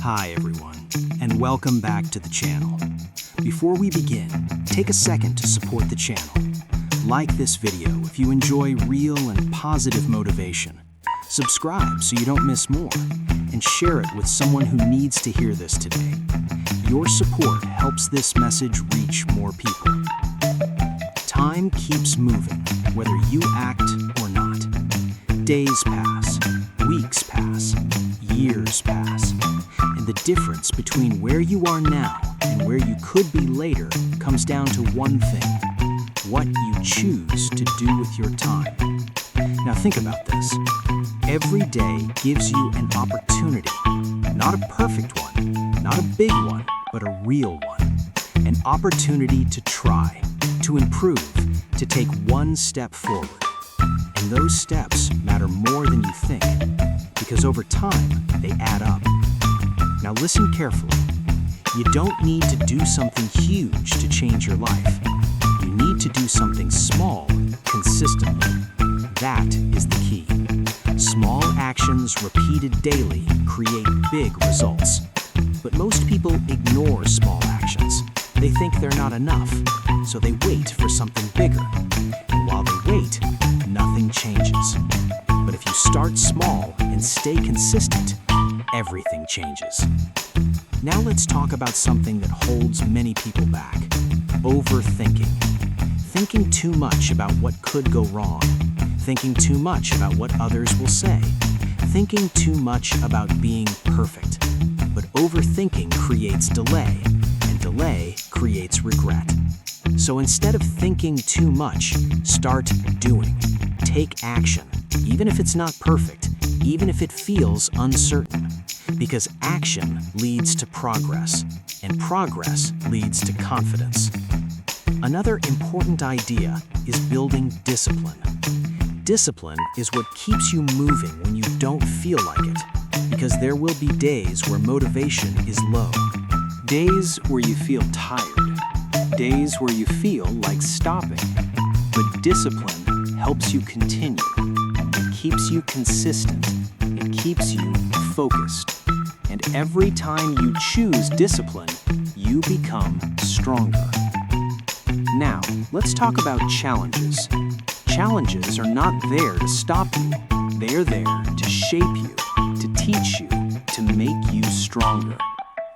Hi everyone, and welcome back to the channel. Before we begin, take a second to support the channel. Like this video if you enjoy real and positive motivation. Subscribe so you don't miss more, and share it with someone who needs to hear this today. Your support helps this message reach more people. Time keeps moving, whether you act or not. Days pass, weeks pass, years pass, and the difference between where you are now and where you could be later comes down to one thing: what you choose to do with your time. Now think about this. Every day gives you an opportunity, not a perfect one, not a big one, but a real one. An opportunity to try, to improve, to take one step forward. And those steps matter more than you think, because over time, they add up. Now listen carefully. You don't need to do something huge to change your life. You need to do something small, consistently. That is the key. Small actions repeated daily create big results. But most people ignore small actions. They think they're not enough, so they wait for something bigger. And while they wait, nothing changes. But if you start small and stay consistent, everything changes. Now let's talk about something that holds many people back: overthinking. Thinking too much about what could go wrong. Thinking too much about what others will say. Thinking too much about being perfect. But overthinking creates delay, and delay creates regret. So instead of thinking too much, start doing. Take action, even if it's not perfect, even if it feels uncertain. Because action leads to progress, and progress leads to confidence. Another important idea is building discipline. Discipline is what keeps you moving when you don't feel like it, because there will be days where motivation is low. Days where you feel tired. Days where you feel like stopping. But discipline helps you continue. It keeps you consistent. It keeps you focused. And every time you choose discipline, you become stronger. Now, let's talk about challenges. Challenges are not there to stop you. They're there to shape you, to teach you, to make you stronger.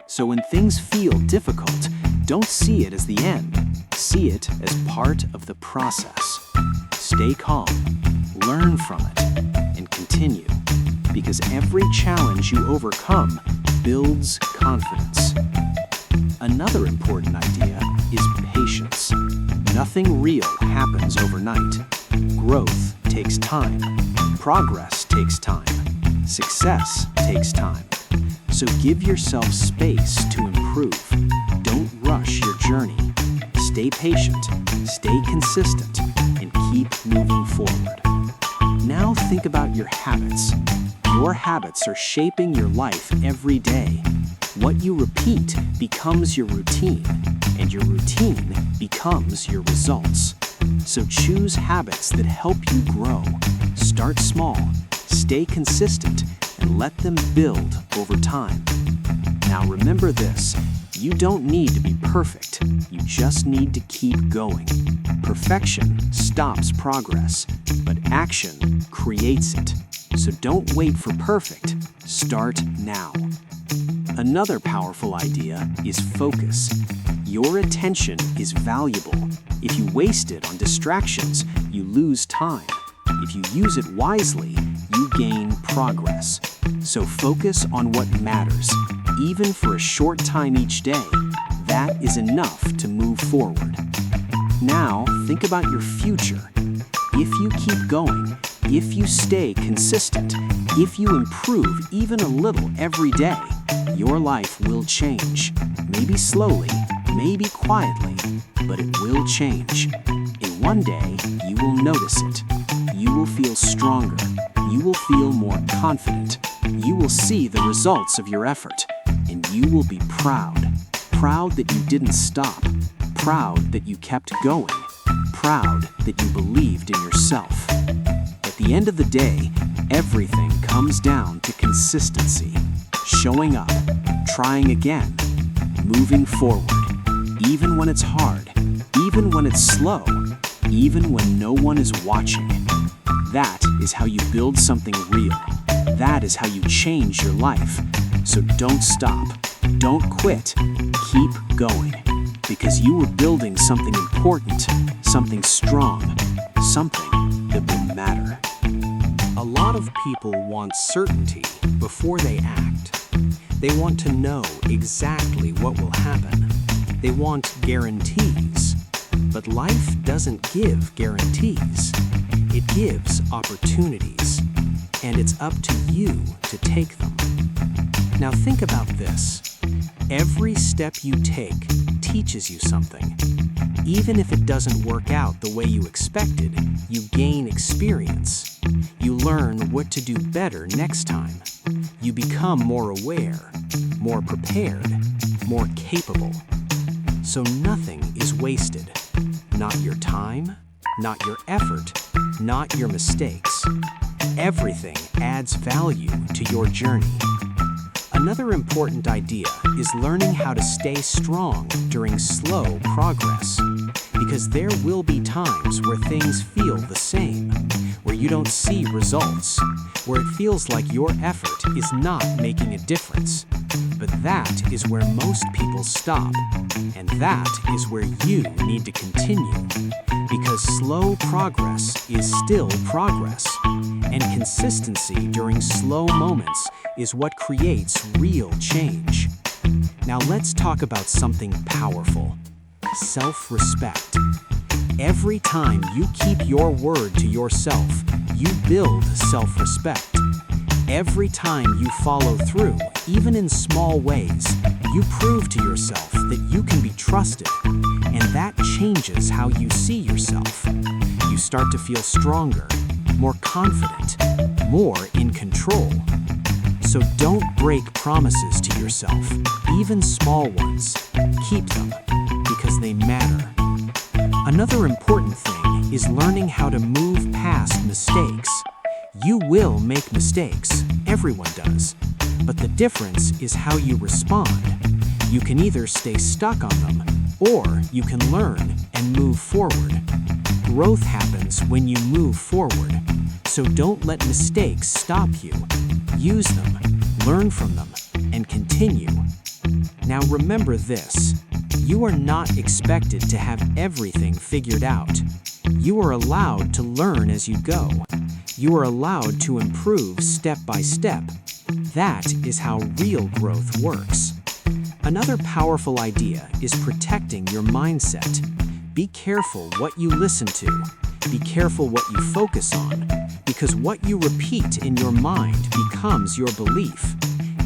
So when things feel difficult, don't see it as the end. See it as part of the process. Stay calm, learn from it, and continue. Because every challenge you overcome builds confidence. Another important idea is patience. Nothing real happens overnight. Growth takes time. Progress takes time. Success takes time. So give yourself space to improve. Don't rush your journey. Stay patient, stay consistent, and keep moving forward. Now think about your habits. Your habits are shaping your life every day. What you repeat becomes your routine, and your routine becomes your results. So choose habits that help you grow. Start small, stay consistent, and let them build over time. Now remember this: you don't need to be perfect. You just need to keep going. Perfection stops progress, but action creates it. So don't wait for perfect. Start now. Another powerful idea is focus. Your attention is valuable. If you waste it on distractions, you lose time. If you use it wisely, you gain progress. So focus on what matters. Even for a short time each day, that is enough to move forward. Now, think about your future. If you keep going, if you stay consistent, if you improve even a little every day, your life will change. Maybe slowly, maybe quietly, but it will change. And one day, you will notice it. You will feel stronger. You will feel more confident. You will see the results of your effort. And you will be proud. Proud that you didn't stop. Proud that you kept going. Proud that you believed in yourself. At the end of the day, everything comes down to consistency. showing up, trying again, moving forward, even when it's hard, even when it's slow, even when no one is watching. That is how you build something real. That is how you change your life. So don't stop, don't quit, keep going, because you are building something important, something strong, something that will matter. A lot of people want certainty before they act. They want to know exactly what will happen. They want guarantees. But life doesn't give guarantees. It gives opportunities. And it's up to you to take them. Now think about this. Every step you take teaches you something. Even if it doesn't work out the way you expected, you gain experience. You learn what to do better next time. You become more aware, more prepared, more capable. So nothing is wasted. Not your time, not your effort, not your mistakes. Everything adds value to your journey. Another important idea is learning how to stay strong during slow progress. Because there will be times where things feel the same, where you don't see results, where it feels like your effort is not making a difference. But that is where most people stop, and that is where you need to continue. Because slow progress is still progress, and consistency during slow moments is what creates real change. Now let's talk about something powerful. Self-respect. Every time you keep your word to yourself, you build self-respect. Every time you follow through, even in small ways, you prove to yourself that you can be trusted, and that changes how you see yourself. You start to feel stronger, more confident, more in control. So don't break promises to yourself, even small ones. Keep them, because they matter. Another important thing is learning how to move past mistakes. You will make mistakes, everyone does, but the difference is how you respond. You can either stay stuck on them, or you can learn and move forward. Growth happens when you move forward, so don't let mistakes stop you. Use them, learn from them, and continue. Now remember this. You are not expected to have everything figured out. You are allowed to learn as you go. You are allowed to improve step by step. That is how real growth works. Another powerful idea is protecting your mindset. Be careful what you listen to. Be careful what you focus on, because what you repeat in your mind becomes your belief,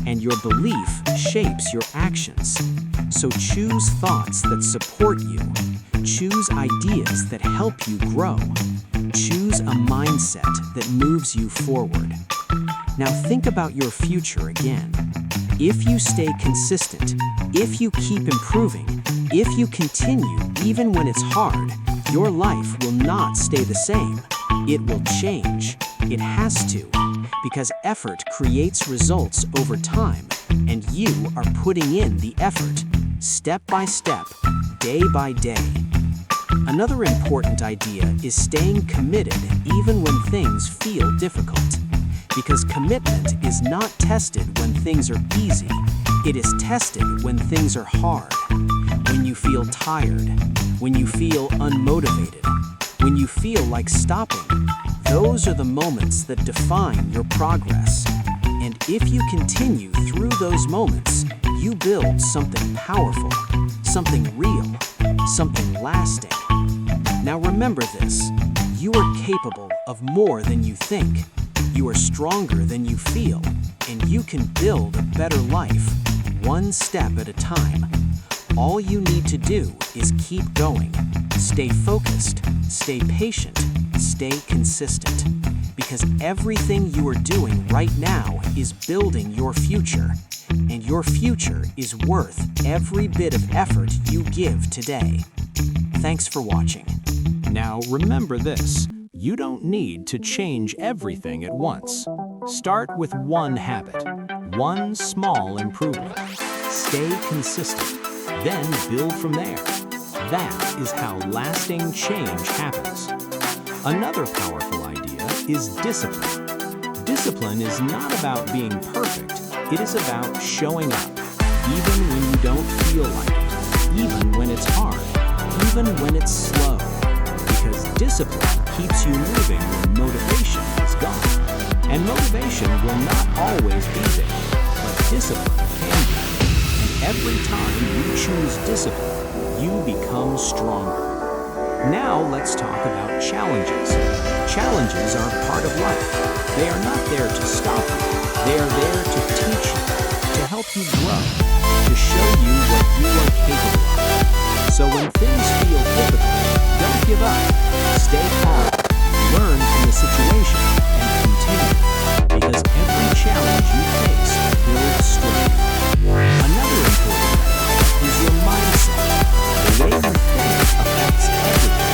and your belief shapes your actions. So choose thoughts that support you. Choose ideas that help you grow. Choose a mindset that moves you forward. Now think about your future again. If you stay consistent, if you keep improving, if you continue even when it's hard, your life will not stay the same. It will change. It has to, because effort creates results over time, and you are putting in the effort, step by step, day by day. Another important idea is staying committed even when things feel difficult. Because commitment is not tested when things are easy. It is tested when things are hard. When you feel tired, when you feel unmotivated, when you feel like stopping. Those are the moments that define your progress. And if you continue through those moments, you build something powerful, something real, something lasting. Now remember this, you are capable of more than you think. You are stronger than you feel, and you can build a better life, one step at a time. All you need to do is keep going. Stay focused, stay patient, stay consistent. Because everything you are doing right now is building your future. And your future is worth every bit of effort you give today. Thanks for watching. Now remember this. You don't need to change everything at once. Start with one habit, one small improvement. Stay consistent, then build from there. That is how lasting change happens. Another powerful idea is discipline. Discipline is not about being perfect, it is about showing up, even when you don't feel like it, even when it's hard, even when it's slow. Because discipline keeps you moving when motivation is gone. And motivation will not always be there, but discipline can be. And every time you choose discipline, you become stronger. Now let's talk about challenges. Challenges are part of life. They are not there to stop you. They are there to teach you, to help you grow, to show you what you are capable of. So when things feel difficult, don't give up. Stay calm, learn from the situation, and continue. Because every challenge you face builds strength. Another important thing is your mindset. The way you think affects everything.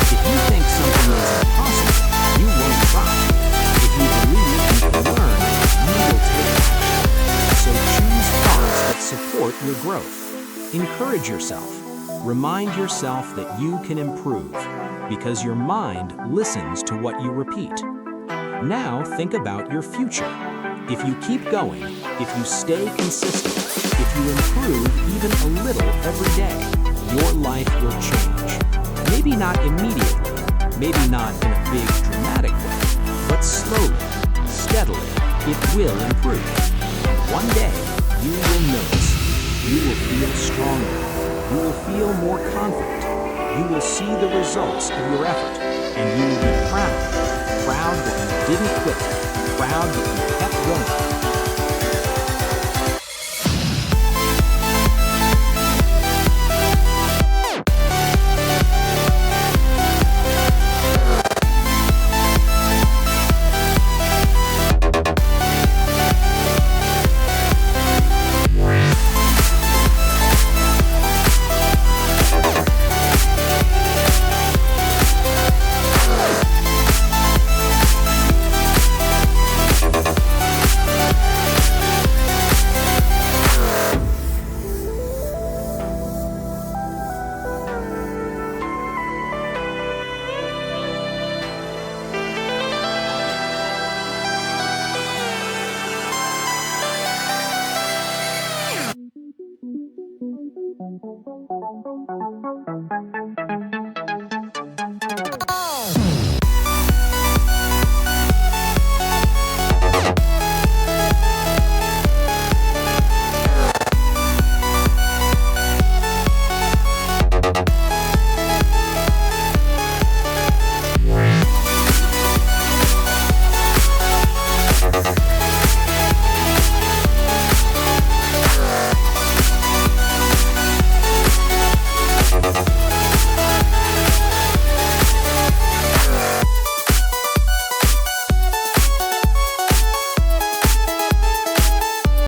If you think something is impossible, you won't try. If you believe you can learn, you will take action. So choose thoughts that support your growth. Encourage yourself. Remind yourself that you can improve, because your mind listens to what you repeat. Now think about your future. If you keep going, if you stay consistent, if you improve even a little every day, your life will change. Maybe not immediately, maybe not in a big dramatic way, but slowly, steadily, it will improve. And one day, you will notice. You will feel stronger. You will feel more confident. You will see the results of your effort, and you will be proud. Proud that you didn't quit. Proud that you kept going.